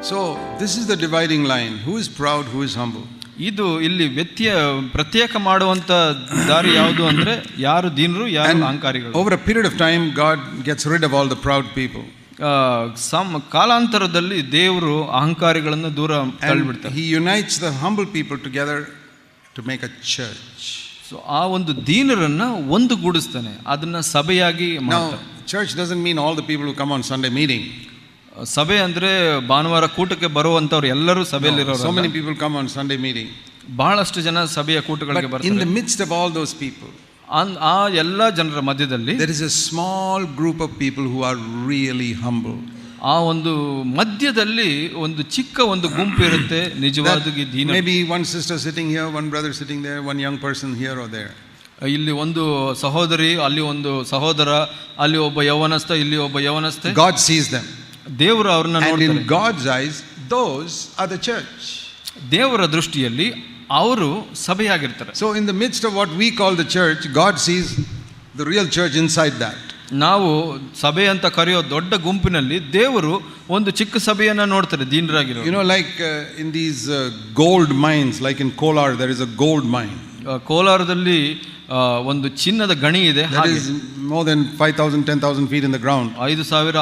So this is the dividing line. Who is proud, who is humble? ಇದು ಇಲ್ಲಿ ಪ್ರತ್ಯೇಕ ಮಾಡುವಂತ ದಾರಿ ಯಾವುದು ಅಂದ್ರೆ ಯಾರು ದೀನರು ಯಾರು ಅಹಂಕಾರಿಗಳು. Over a period of time God gets rid of all the proud people. ಕಾಲಾಂತರದಲ್ಲಿ ದೇವರು ಅಹಂಕಾರಿಗಳನ್ನು ದೂರ ತಳ್ಳಿಬಿಡ್ತಾರೆ. He unites the humble people together to make a church. So ಆ ಒಂದು ದೀನರನ್ನ ಒಂದುಗೂಡಿಸ್ತಾನೆ, ಅದನ್ನ ಸಭೆಯಾಗಿ ಮಾಡ್ತಾನೆ. Now church doesn't mean all the people who come on Sunday meeting. ಸಭೆ ಅಂದ್ರೆ ಭಾನುವಾರ ಕೂಟಕ್ಕೆ ಬರುವಂತವ್ರು ಎಲ್ಲರೂ ಸಭೆಯಲ್ಲಿರೋರು. So many people come on Sunday meeting. ಬಹಳಷ್ಟು ಜನ ಸಭೆಯ ಕೂಟಗಳಿಗೆ ಬರ್ತಾರೆ. In the midst of all those people, ಆ ಎಲ್ಲ ಜನರ ಮಧ್ಯದಲ್ಲಿ there is a small group of people who are really humble. ಆ ಒಂದು ಮಧ್ಯದಲ್ಲಿ ಒಂದು ಚಿಕ್ಕ ಒಂದು ಗುಂಪು ಇರುತ್ತೆ ನಿಜವಾಗಿ ದೀನ. Maybe one sister sitting here, one brother sitting there, one young person here or there. ಇಲ್ಲಿ ಒಂದು ಸಹೋದರಿ, ಅಲ್ಲಿ ಒಂದು ಸಹೋದರ, ಅಲ್ಲಿ ಒಬ್ಬ ಯೌವನಸ್ಥ, ಇಲ್ಲಿ ಒಬ್ಬ ಯೌವನಸ್ಥೆ. God sees them. ದೇವರು ಅವ್ರನ್ನ ನೋಡ್ತಾರೆ. And in God's eyes those are the church. ದೇವರ ದೃಷ್ಟಿಯಲ್ಲಿ ಅವರು ಸಭೆಯಾಗಿರ್ತಾರೆ. So in the midst of what we call the church, God sees the real church inside that. ನಾವು ಸಭೆ ಅಂತ ಕರೆಯೋ ದೊಡ್ಡ ಗುಂಪಿನಲ್ಲಿ ದೇವರು ಒಂದು ಚಿಕ್ಕ ಸಭೆಯನ್ನ ನೋಡ್ತಾರೆ ದೀನರಾಗಿರೋ. You know, like in these gold mines, like in Kolar there is a gold mine. ಕೋಲಾರದಲ್ಲಿ ಒಂದು ಚಿನ್ನದ ಗಣಿ ಇದೆ. That is more than 5,000 10,000 feet in the ground. 5,000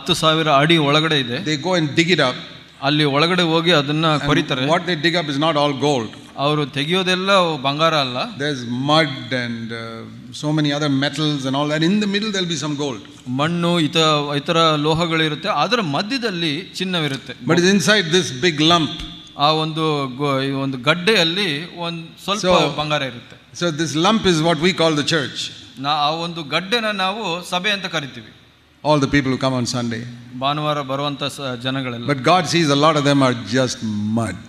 10,000 ಅಡಿ ಒಳಗಡೆ ಇದೆ. They go and dig it up. ಅಲ್ಲಿ ಒಳಗಡೆ ಹೋಗಿ ಅದನ್ನ ಕೊರಿತಾರೆ. What they dig up is not all gold. ಅವರು ತೆಗೆಯೋದೆಲ್ಲ ಬಂಗಾರ ಅಲ್ಲ. There's mud and so many other metals and all that. In the middle there will be some gold. ಮಣ್ಣು ಇತರ ಲೋಹಗಳಿರುತ್ತೆ, ಅದರ ಮಧ್ಯದಲ್ಲಿ ಚಿನ್ನವಿರುತ್ತೆ. But it's inside this big lump. ಆ ಒಂದು ಗಡ್ಡೆಯಲ್ಲಿ ಒಂದು ಸ್ವಲ್ಪ ಬಂಗಾರ ಇರುತ್ತೆ. So this lump is what we call the church. ಆ ಒಂದು ಗಡ್ಡೆನ ನಾವು ಸಭೆ ಅಂತ ಕರಿತೀವಿ. All the people who come on Sunday. ಭಾನುವಾರ ಬರುವಂತ ಜನಗಳೆಲ್ಲ. But God sees a lot of them are just mud.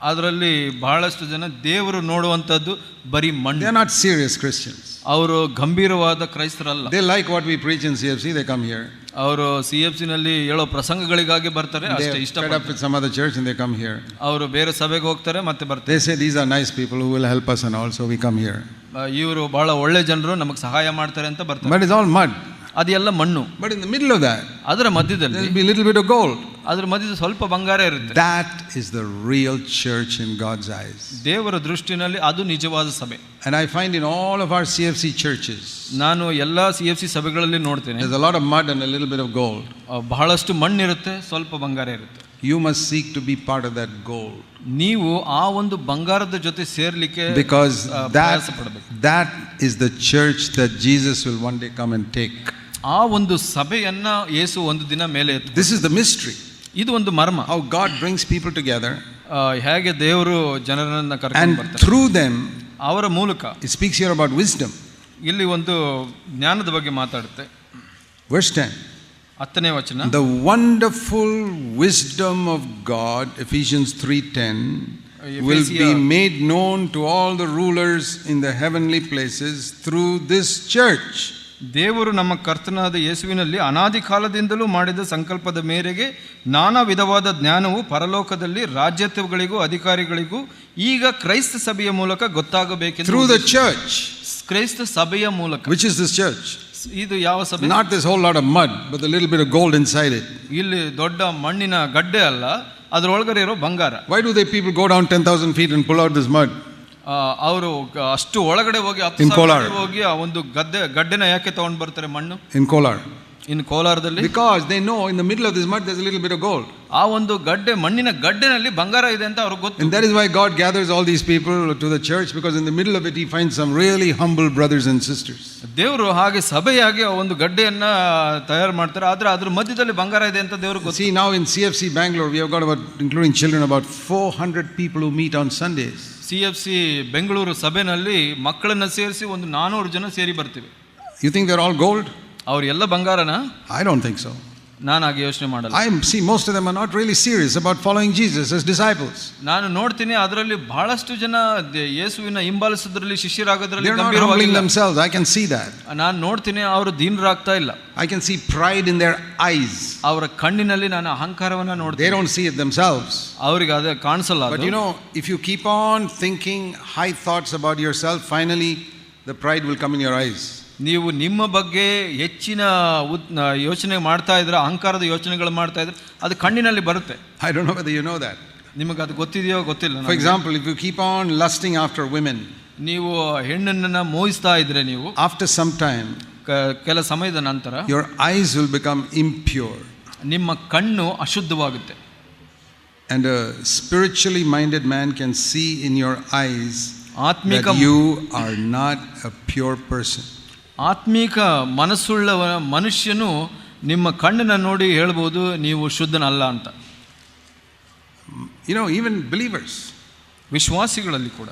ಅದರಲ್ಲಿ ಬಹಳಷ್ಟು ಜನ ದೇವರು ನೋಡುವಂತದ್ದು ಬರೀ ಮಣ್ಣು. They are not serious Christians. ಅವರು ಗಂಭೀರವಾದ ಕ್ರೈಸ್ತರಲ್ಲ. They like what we preach in CFC, they come here. ಅವರು CFC ನಲ್ಲಿ ಹೇಳೋ ಪ್ರಸಂಗಗಳಿಗಾಗಿ ಬರ್ತಾರೆ, ಅಷ್ಟೇ ಇಷ್ಟಪಡ್ತಾರೆ. Fed up with some other church and they come here. ಅವರು ಬೇರೆ ಸಭೆಗೆ ಹೋಗ್ತಾರೆ ಮತ್ತೆ ಬರ್ತಾರೆ. They say these are nice people who will help us and all, so we come here. ಇವರು ಬಹಳ ಒಳ್ಳೆ ಜನರು, ನಮಗೆ ಸಹಾಯ ಮಾಡ್ತಾರೆ ಅಂತ ಬರ್ತಾರೆ. But it's all mud. ಅದೆಲ್ಲ ಮಣ್ಣು. But in the middle of that, ಅದರ ಮಧ್ಯದಲ್ಲಿ there will be a little bit of gold. ಅದರ ಮಧ್ಯದಲ್ಲಿ ಸ್ವಲ್ಪ ಬಂಗಾರ ಇರುತ್ತೆ. That is the real church in God's eyes. ದೇವರ ದೃಷ್ಟಿನಲ್ಲಿ ಅದು ನಿಜವಾದ ಸಭೆ. And I find in all of our CFC churches, ನಾನು ಎಲ್ಲಾ CFC ಸಭೆಗಳಲ್ಲಿ ನೋಡ್ತೇನೆ, there's a lot of mud and a little bit of gold. ಬಹಳಷ್ಟು ಮಣ್ಣಿರುತ್ತೆ, ಸ್ವಲ್ಪ ಬಂಗಾರ ಇರುತ್ತೆ. You must seek to be part of that gold. ನೀವು ಆ ಒಂದು ಬಂಗಾರದ ಜೊತೆ ಸೇರ್ಲಿಕ್ಕೆ because that is the church that Jesus will one day come and take. ಆ ಒಂದು ಸಭೆಯನ್ನ ಯೇಸು ಒಂದು ದಿನ ಮೇಲೆ ಎತ್ತು. This is the mystery. ಇದು ಒಂದು ಮರ್ಮ. How God brings people together. ಹೇಗೆ ದೇವರು ಜನರನ್ನ ಕರೆಕೊಂಡು ಬರ್ತಾರೆ. And through them, ಅವರ ಮೂಲಕ. It speaks here about wisdom. ಇಲ್ಲಿ ಒಂದು ಜ್ಞಾನದ ಬಗ್ಗೆ ಮಾತಾಡುತ್ತೆ. Verse 10. 10ನೇ ವಚನ. The wonderful wisdom of God, Ephesians 3:10, will be made known to all the rulers in the heavenly places through this church. ದೇವರು ನಮ್ಮ ಕರ್ತನಾದ ಯೇಸುವಿನಲ್ಲಿ ಅನಾದಿ ಕಾಲದಿಂದಲೂ ಮಾಡಿದ ಸಂಕಲ್ಪದ ಮೇರೆಗೆ ನಾನಾ ವಿಧವಾದ ಜ್ಞಾನವು ಪರಲೋಕದಲ್ಲಿ ರಾಜ್ಯತ್ವಗಳಿಗೂ ಅಧಿಕಾರಿಗಳಿಗೂ ಈಗ ಕ್ರೈಸ್ತ ಸಭೆಯ ಮೂಲಕ ಗೊತ್ತಾಗಬೇಕೆಂದು. Through the church. ಕ್ರೈಸ್ತ ಸಭೆಯ ಮೂಲಕ. Which is this church? ಇದು ಯಾವ ಸಭೆ? Not this whole lot of mud, but the little bit of gold inside it. ಇಲ್ಲಿ ದೊಡ್ಡ ಮಣ್ಣಿನ ಗಡ್ಡೆ ಅಲ್ಲ, ಅದರೊಳಗಡೆ ಇರೋ ಬಂಗಾರ. Why do they people go down 10,000 feet and pull out this mud? ಅವರು ಅಷ್ಟು ಒಳಗಡೆ ಹೋಗಿ ಹೋಗಿ ಆ ಒಂದು ಗಡ್ಡೆನ ಯಾಕೆ ತಗೊಂಡು ಬರ್ತಾರೆ ಮಣ್ಣು? In Kolar. ಇನ್ ಕೋಲಾರದಲ್ಲಿ. Because they know in the middle of this mud there's a little bit of gold. ಆ ಒಂದು ಮಣ್ಣಿನ ಗಡ್ಡೆನಲ್ಲಿ ಬಂಗಾರ ಇದೆ ಅಂತ ಅವ್ರಿಗೆ ಗೊತ್ತು. And that is why God gathers all these people to the church, because in the middle of it he finds some really humble brothers and sisters. ದೇವರು ಹಾಗೆ ಸಭೆಯಾಗಿ ಒಂದು ಗಡ್ಡೆಯನ್ನ ತಯಾರು ಮಾಡ್ತಾರೆ, ಆದ್ರೆ ಅದ್ರ ಮಧ್ಯದಲ್ಲಿ ಬಂಗಾರ ಇದೆ ಅಂತ ದೇವರು ಗೊತ್ತು. See, now in CFC Bangalore we have got about, including children, about 400 people who meet on Sundays. CFC Bengaluru ಸಭೆನಲ್ಲಿ ಮಕ್ಕಳನ್ನ ಸೇರಿಸಿ ಒಂದು 400 ಜನ ಸೇರಿ ಬರ್ತೀವಿ. You think they're all gold? ಅವ್ರು ಎಲ್ಲ ಬಂಗಾರನ? I don't think so. ನಾನು ಹಾಗೆ ಯೋಚನೆ ಮಾಡಲ್ಲ. See, most of them are not really serious about following Jesus as disciples. ನಾನು ನೋಡ್ತೀನಿ ಅದರಲ್ಲಿ ಬಹಳಷ್ಟು ಜನ ಯೇಸುವಿನ ಹಿಂಬಾಲಿಸೋದ್ರಲ್ಲಿ ಶಿಷ್ಯರಾಗೋದ್ರಲ್ಲಿ ಗಂಭೀರವಾಗಿಲ್ಲ. They're not humbling themselves. I can see that. ನಾನು ನೋಡ್ತೀನಿ ಅವರು ದೀನರಾಗ್ತಾ ಇಲ್ಲ. I can see pride in their eyes. ಅವರ ಕಣ್ಣಿನಲ್ಲಿ ನಾನು ಅಹಂಕಾರವನ್ನ ನೋಡ್ತೀನಿ. They don't see it themselves. ಅವರಿಗೆ ಅದು ಕಾಣಿಸಲ್ಲ. But you know, if you keep on thinking high thoughts about yourself, finally the pride will come in your eyes. ನೀವು ನಿಮ್ಮ ಬಗ್ಗೆ ಹೆಚ್ಚಿನ ಯೋಚನೆ ಮಾಡ್ತಾ ಇದ್ರೆ, ಅಹಂಕಾರದ ಯೋಚನೆಗಳು ಮಾಡ್ತಾ ಇದ್ರೆ ಅದು ಕಣ್ಣಿನಲ್ಲಿ ಬರುತ್ತೆ. I don't know whether you know that. ನಿಮಗೆ ಅದು ಗೊತ್ತಿದೆಯೋ ಗೊತ್ತಿಲ್ಲ. For example, if you keep on lusting after women, ನೀವು ಹೆಣ್ಣನ್ನು ಮೋಹಿಸ್ತಾ ಇದ್ರೆ, ನೀವು after some time ಕೆಲ ಸಮಯದ ನಂತರ your eyes will become impure. ನಿಮ್ಮ ಕಣ್ಣು ಅಶುದ್ಧವಾಗುತ್ತೆ. And a spiritually minded man can see in your eyes that you are not a pure person. ಆತ್ಮಿಕ ಮನಸ್ಸುಳ್ಳ ಮನುಷ್ಯನು ನಿಮ್ಮ ಕಣ್ಣನ್ನು ನೋಡಿ ಹೇಳ್ಬೋದು ನೀವು ಶುದ್ಧನಲ್ಲ ಅಂತ. You know, even believers, ವಿಶ್ವಾಸಿಗಳಲ್ಲಿ ಕೂಡ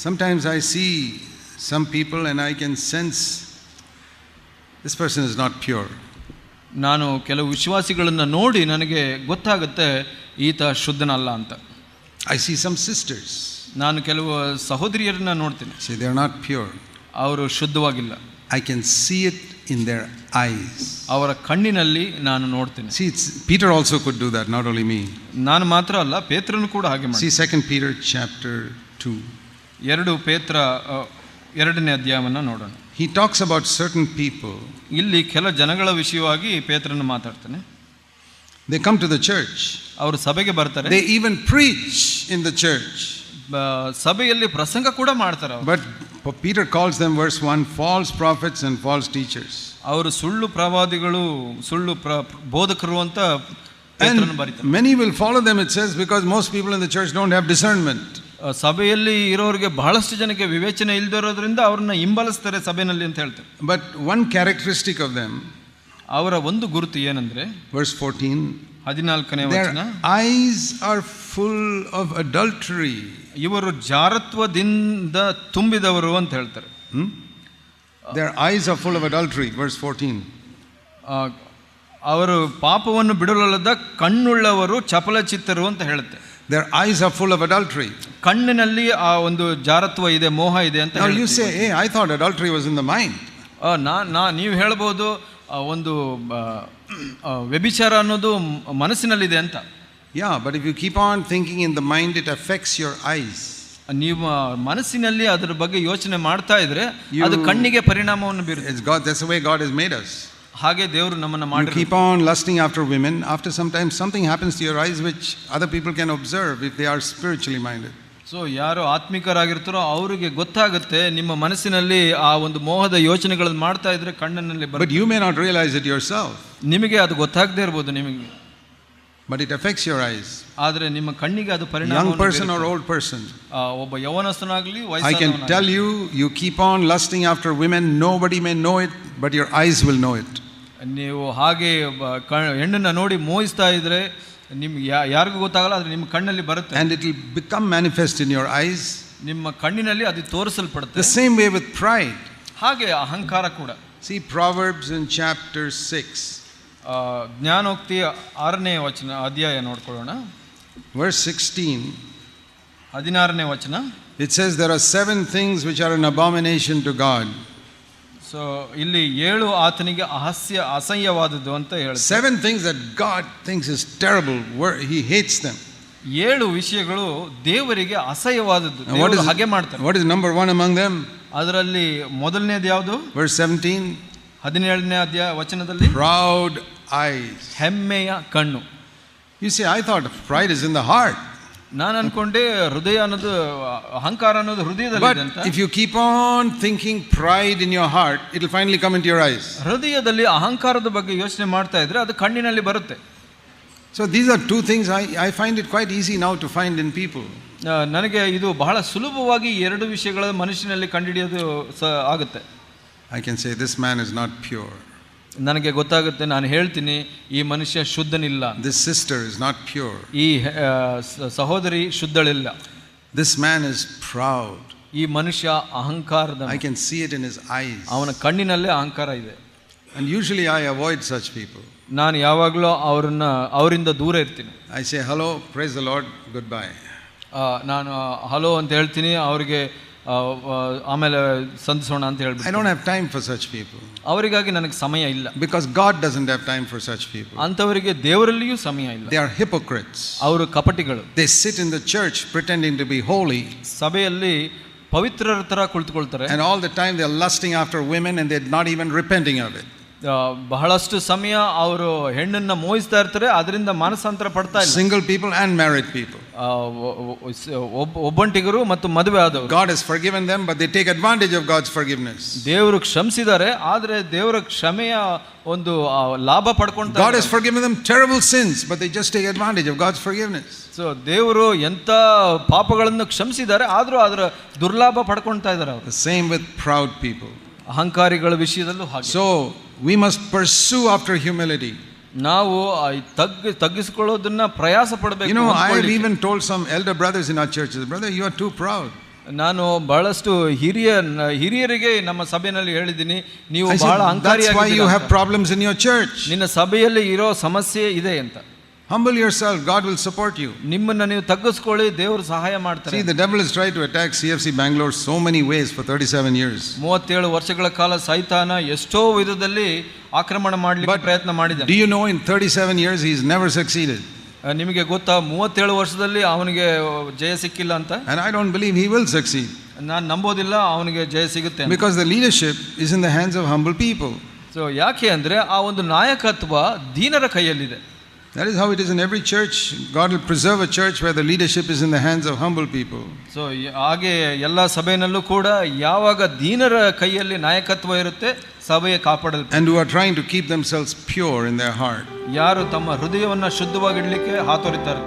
sometimes I see some people and I can sense this person is not pure. ನಾನು ಕೆಲವು ವಿಶ್ವಾಸಿಗಳನ್ನು ನೋಡಿ ನನಗೆ ಗೊತ್ತಾಗುತ್ತೆ ಈತ ಶುದ್ಧನಲ್ಲ ಅಂತ. I see some sisters. ನಾನು ಕೆಲವು ಸಹೋದರಿಯರನ್ನ ನೋಡ್ತೀನಿ. See, they are not pure. ಅವರು ಶುದ್ಧವಾಗಿಲ್ಲ. I can see it in their eyes. ಅವರ ಕಣ್ಣಿನಲ್ಲಿ ನಾನು ನೋಡ್ತೀನಿ. See, Peter also could do that, not only me. ನಾನು ಮಾತ್ರ ಅಲ್ಲ, ಪೇತ್ರನು ಕೂಡ ಹಾಗೆ ಮಾಡ್ತಾನೆ. See 2 Peter chapter 2. 2 ಪೇತ್ರ 2ನೇ ಅಧ್ಯಾಯವನ್ನು ನೋಡೋಣ. He talks about certain people. ಇಲ್ಲಿ ಕೆಲ ಜನಗಳ ವಿಷಯವಾಗಿ ಪೇತ್ರನು ಮಾತಾಡ್ತಾನೆ. They come to the church. ಅವರು ಸಭೆಗೆ ಬರ್ತಾರೆ. They even preach in the church. ಸಭೆಯಲ್ಲಿ ಪ್ರಸಂಗ ಕೂಡ ಮಾಡ್ತಾರೆ. But Peter calls them, verse 1, false prophets and false teachers. ಅವರು ಸುಳ್ಳು ಪ್ರವಾದಿಗಳು, ಸುಳ್ಳು ಬೋಧಕರು ಅಂತ ಪೇತ್ರನು ಬರೀತಾರೆ. Many will follow them, it says, because most people in the church don't have discernment. ಸಭೆಯಲ್ಲಿ ಇರೋರಿಗೆ ಬಹಳಷ್ಟು ಜನಕ್ಕೆ ವಿವೇಚನೆ ಇಲ್ಲದಿರೋದ್ರಿಂದ ಅವ್ರನ್ನ ಹಿಂಬಾಲಿಸ್ತಾರೆ ಸಭೆಯಲ್ಲಿ ಅಂತ ಹೇಳ್ತಾರೆ. But one characteristic of them, ಅವರ ಒಂದು ಗುರುತು ಏನಂದ್ರೆ, verse 14, 14ನೇ ವಚನ, their eyes are full of adultery. ಇವರು ಜಾರತ್ವದಿಂದ ತುಂಬಿದವರು ಅಂತ ಹೇಳ್ತಾರೆ. Their eyes are full of adultery, verse 14. ಅವರು ಪಾಪವನ್ನು ಬಿಡಲೊಲ್ಲದ ಕಣ್ಣುಳ್ಳವರು ಚಪಲಚಿತ್ತರು ಅಂತ ಹೇಳುತ್ತೆ. Their eyes are full of adultery. ಕಣ್ಣಿನಲ್ಲಿ ಆ ಒಂದು ಜಾರತ್ವ ಇದೆ, ಮೋಹ ಇದೆ ಅಂತ. Now you say, hey, I thought adultery was in the mind. ನೀವು ಹೇಳ್ಬೋದು ಒಂದು ವ್ಯಭಿಚಾರ ಅನ್ನೋದು ಮನಸ್ಸಿನಲ್ಲಿದೆ ಅಂತ. Yeah, but if you keep on thinking in the mind, it affects your eyes. ನೀವು ಮನಸ್ಸಿನಲ್ಲಿ ಅದರ ಬಗ್ಗೆ ಯೋಚನೆ ಮಾಡ್ತಾ ಇದ್ರೆ ಅದು ಕಣ್ಣಿಗೆ ಪರಿಣಾಮವನ್ನು ಬೀರುತ್ತೆ. It's God, that's the way God has made us. ಹಾಗೆ ದೇವರು ನಮ್ಮನ್ನು ಮಾಡಿ. You keep on lusting after women, after some time something happens to your eyes which other people can observe if they are spiritually minded. So ಯಾರು ಆತ್ಮಿಕರಾಗಿರ್ತಾರೋ ಅವರಿಗೆ ಗೊತ್ತಾಗುತ್ತೆ ನಿಮ್ಮ ಮನಸ್ಸಿನಲ್ಲಿ ಆ ಒಂದು ಮೋಹದ ಯೋಚನೆಗಳನ್ನು ಮಾಡ್ತಾ ಇದ್ರೆ ಕಣ್ಣಿನಲ್ಲಿ ಬರುತ್ತೆ. But you may not realize it yourself. ನಿಮಗೆ ಅದು ಗೊತ್ತಾಗದೇ ಇರಬಹುದು ನಿಮಗೆ. But it affects your eyes. ಆದರೆ ನಿಮ್ಮ ಕಣ್ಣಿಗೆ ಅದು ಪರಿಣಾಮ. Young person or old person. ಒಬ್ಬ ಯವನಸ್ಥನಾಗಲಿ ವಯಸ್ಸಾದವನಾಗಲಿ. I can tell you, you keep on lusting after women, nobody may know it, but your eyes will know it. ನೀವು ಹಾಗೆ ಹೆಣ್ಣನ್ನು ನೋಡಿ ಮೋಹಿಸ್ತಾ ಇದ್ರೆ ನಿಮ್ಗೆ ಯಾರಿಗೂ ಗೊತ್ತಾಗಲ್ಲ, ಆದರೆ ನಿಮ್ಮ ಕಣ್ಣಲ್ಲಿ ಬರುತ್ತೆ. And it will become manifest in your eyes. ನಿಮ್ಮ ಕಣ್ಣಿನಲ್ಲಿ ಅದು ತೋರಿಸಲ್ಪಡುತ್ತೆ. The same way with pride. ಹಾಗೆ ಅಹಂಕಾರ ಕೂಡ. See Proverbs in chapter 6. ಜ್ಞಾನೋಕ್ತಿ 6ನೇ ವಚನ ಅಧ್ಯಾಯ ನೋಡ್ಕೊಳ್ಳೋಣ. Verse 16. 16ನೇ ವಚನ. It says there are 7 things which are an abomination to God. So ಇಲ್ಲಿ 7 ಆತನಿಗೆ ಅಸಹ್ಯವಾದದ್ದು ಅಂತ ಹೇಳುತ್ತೆ. 7 things that God thinks is terrible, he hates them. 7 ವಿಷಯಗಳು ದೇವರಿಗೆ ಅಸಹ್ಯವಾದದ್ದು, ದೇವರು ಹಾಗೆ ಮಾಡ್ತಾರೆ. What is number 1 among them? ಅದರಲ್ಲಿ ಮೊದಲನೇದು ಯಾವುದು? Verse 17. 17ನೇ ಅಧ್ಯಾಯ ವಚನದಲ್ಲಿ, proud eyes. ಹೆಮ್ಮೆಯ ಕಣ್ಣು. You say, I thought pride is in the heart. ನಾನು ಅನ್ಕೊಂಡೆ ಹೃದಯ ಅನ್ನೋದು, ಅಹಂಕಾರ ಅನ್ನೋದು ಹೃದಯದಲ್ಲಿ ಇದೆ ಅಂತ. But if you keep on thinking pride in your heart, it will finally come into your eyes. ಹೃದಯದಲ್ಲಿ ಅಹಂಕಾರದ ಬಗ್ಗೆ ಯೋಚನೆ ಮಾಡ್ತಾ ಇದ್ರೆ ಅದು ಕಣ್ಣಿನಲ್ಲಿ ಬರುತ್ತೆ. So these are 2 things I find it quite easy now to find in people. ನನಗೆ ಇದು ಬಹಳ ಸುಲಭವಾಗಿ 2 ವಿಷಯಗಳ ಮನುಷ್ಯನಲ್ಲಿ ಕಂಡುಹಿಡಿಯೋದು ಆಗುತ್ತೆ. I can say this man is not pure. ನನಗೆ ಗೊತ್ತಾಗುತ್ತೆ, ನಾನು ಹೇಳ್ತೀನಿ ಈ ಮನುಷ್ಯ ಶುದ್ಧನಿಲ್ಲ. This sister is not pure. ಈ ಸಹೋದರಿ ಶುದ್ಧಳಿಲ್ಲ. This man is proud. ಈ ಮನುಷ್ಯ ಅಹಂಕಾರದ. I can see it in his eyes. ಅವನ ಕಣ್ಣಿನಲ್ಲೇ ಅಹಂಕಾರ ಇದೆ. And usually I avoid such people. ನಾನು ಯಾವಾಗಲೂ ಅವರಿಂದ ದೂರ ಇರ್ತೀನಿ. I say hello, praise the Lord, goodbye. ನಾನು ಹಲೋ ಅಂತ ಹೇಳ್ತೀನಿ, ಅವರಿಗೆ ಆಮೇಲೆ ಸಂತೋಷೋಣ ಅಂತ ಹೇಳ್ಬಿಟ್ಟು. I don't have time for such people. ಅವರಿಗಾಗಿ ನನಗೆ ಸಮಯ ಇಲ್ಲ. Because God doesn't have time for such people. ಅಂತವರಿಗೆ ದೇವರಲ್ಲಿಯೂ ಸಮಯ ಇಲ್ಲ. They are hypocrites. ಅವರು ಕಪಟಿಗಳು. They sit in the church pretending to be holy. ಸಭೆಯಲ್ಲಿ ಪವಿತ್ರರ ತರ ಕುಳಿತುಕೊಳ್ತಾರೆ. And all the time they are lusting after women and they're not even repenting of it. ಬಹಳಷ್ಟು ಸಮಯ ಅವರು ಹೆಣ್ಣನ್ನ ಮೋಹಿಸ್ತಾ ಇರ್ತಾರೆ, ಅದರಿಂದ ಮಾನಸಾಂತರ ಪಡ್ತಾ ಇಲ್ಲ. Single people and married people. ಒಬ್ಬಂಟಿಗರು ಮತ್ತು ಮದುವೆ ಆದವರು. God has forgiven them, but they take advantage of God's forgiveness. ದೇವರು ಕ್ಷಮಿಸಿದ್ದಾರೆ, ಆದರೆ ದೇವರ ಕ್ಷಮೆಯ ಒಂದು ಲಾಭ ಪಡ್ಕೊಂತಾರೆ. God has forgiven them terrible sins, but they just take advantage of God's forgiveness. So ದೇವರು ಎಂತ ಪಾಪಗಳನ್ನು ಕ್ಷಮಿಸಿದ್ದಾರೆ, ಆದರೂ ಅದರ ದುರ್ಲಾಭ ಪಡ್ಕೊಳ್ತಾ ಇದ್ದಾರೆ ಅವರು. The same with proud people. ಅಹಂಕಾರಿಗಳ ವಿಷಯದಲ್ಲೂ ಹಾಗೆ. So we must pursue after humility. ನಾವು ತಗ್ಗಿಸಿಕೊಳ್ಳೋದನ್ನ ಪ್ರಯಾಸ ಪಡಬೇಕು. You know, I have even told some elder brothers in our churches, brother, you are too proud. ನಾನು ಬಹಳಷ್ಟು ಹಿರಿಯರಿಗೆ ನಮ್ಮ ಸಭೆಯಲ್ಲಿ ಹೇಳಿದ್ದೀನಿ, ನೀವು ಬಹಳ ಅಹಂಕಾರಿಯಾಗಿದ್ದೀರಾ. That's why you have problems in your church. ನಿನ್ನ ಸಭೆಯಲ್ಲಿ ಇರೋ ಸಮಸ್ಯೆ ಇದೆ ಅಂತ. Humble yourself, God will support you. ನಿಮ್ಮನ್ನ ನೀವು ತಗ್ಗಿಸ್ಕೊಳ್ಳಿ, ದೇವರು ಸಹಾಯ ಮಾಡ್ತಾರೆ. See, the devil has tried to attack CFC Bangalore so many ways for 37 years. 37 ವರ್ಷಗಳ ಕಾಲ ಸೈತಾನ ಎಷ್ಟೋ ವಿಧದಲ್ಲಿ ಆಕ್ರಮಣ ಮಾಡಲಿಕ್ಕೆ ಪ್ರಯತ್ನ ಮಾಡಿದ. Do you know in 37 years he has never succeeded? ನಿಮಗೆ ಗೊತ್ತಾ 37 ವರ್ಷದಲ್ಲಿ ಅವನಿಗೆ ಜಯ ಸಿಕ್ಕಿಲ್ಲ ಅಂತ? And I don't believe he will succeed. ನಾನು ನಂಬೋದಿಲ್ಲ ಅವನಿಗೆ ಜಯ ಸಿಗುತ್ತೆ ಅಂತ. Because the leadership is in the hands of humble people. So ಯಾಕೆ ಅಂದ್ರೆ ಆ ಒಂದು ನಾಯಕತ್ವ ದೀನರ ಕೈಯಲ್ಲಿದೆ. That is how it is in every church. God will preserve a church where the leadership is in the hands of humble people. So ಹಾಗೆ ಎಲ್ಲ ಸಭೆಯಲ್ಲೂ ಕೂಡ ಯಾವಾಗ ದೀನರ ಕೈಯಲ್ಲಿ ನಾಯಕತ್ವ ಇರುತ್ತೆ, ಸಭೆಯ ಕಾಪಾಡಲ್ಪಡುತ್ತೆ. And who are trying to keep themselves pure in their heart. ಯಾರು ತಮ್ಮ ಹೃದಯವನ್ನು ಶುದ್ಧವಾಗಿಡಲಿಕ್ಕೆ ಹಾತೊರಿತಾರೆ.